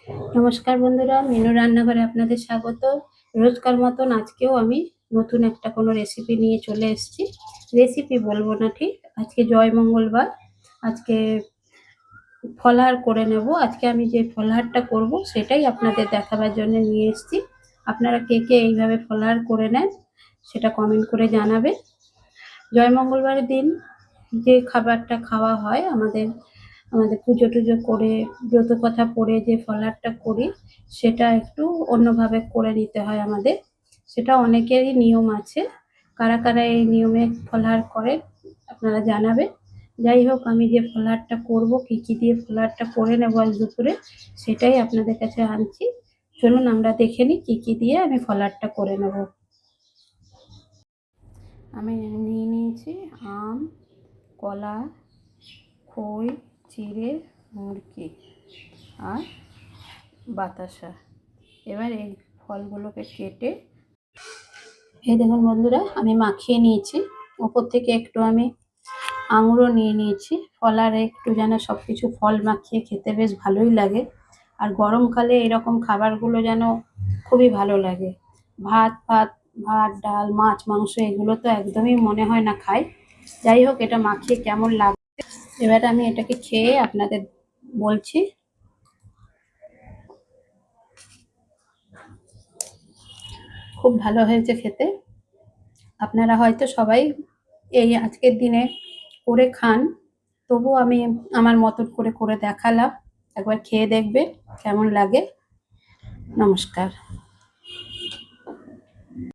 নমস্কার বন্ধুরা, মিনু রান্নাঘরে আপনাদের স্বাগত। রোজকার মতন আজকেও আমি নতুন একটা কোনো রেসিপি নিয়ে চলে এসেছি। রেসিপি বলবো না ঠিক, আজকে জয় মঙ্গলবার। আজকে ফলাহার করে নেব। আজকে আমি যে ফলাহারটা করব সেটাই আপনাদের দেখাবার জন্য নিয়ে এসেছি। আপনারা কে কে এইভাবে ফলাহার করে নেন সেটা কমেন্ট করে জানাবেন। জয় মঙ্গলবারের দিন যে খাবারটা খাওয়া হয় আমাদের আমাদের পুজো টুজো করে ব্রত কথা পড়ে যে ফলাহারটা করি সেটা একটু অন্যভাবে করে নিতে হয় আমাদের। সেটা অনেকেরই নিয়ম আছে। কারা কারা এই নিয়মে ফলাহার করে আপনারা জানাবেন। যাই হোক, আমি যে ফলাহারটা করব, কী কী দিয়ে ফলাহারটা করে নেব আজ দুপুরে, সেটাই আপনাদের কাছে আনছি। চলুন আমরা দেখে নিই কী কী দিয়ে আমি ফলাহারটা করে নেব। আমি নিয়ে নিয়েছি আম, কলা, খই, চিড়ে, মুরকি আর বাতাসা। এবার এই ফলগুলোকে কেটে এই দেখুন বন্ধুরা, আমি মাখিয়ে নিয়েছি। ওপর থেকে একটু আমি আঙুরও নিয়ে নিয়েছি। ফলারে একটু যেন সব কিছু ফল মাখিয়ে খেতে বেশ ভালোই লাগে। আর গরমকালে এরকম খাবারগুলো যেন খুবই ভালো লাগে। ভাত ভাত ভাত ডাল মাছ মাংস এগুলো তো একদমই মনে হয় না খাই। যাই হোক, এটা মাখিয়ে কেমন লাগে এবার আমি এটাকে খেয়ে আপনাদের বলছি। খুব ভালো হয়েছে খেতে। আপনারা হয়তো সবাই এই আজকের দিনে করে খান, তবু আমি আমার মতন করে করে দেখালাম। একবার খেয়ে দেখবে কেমন লাগে। নমস্কার।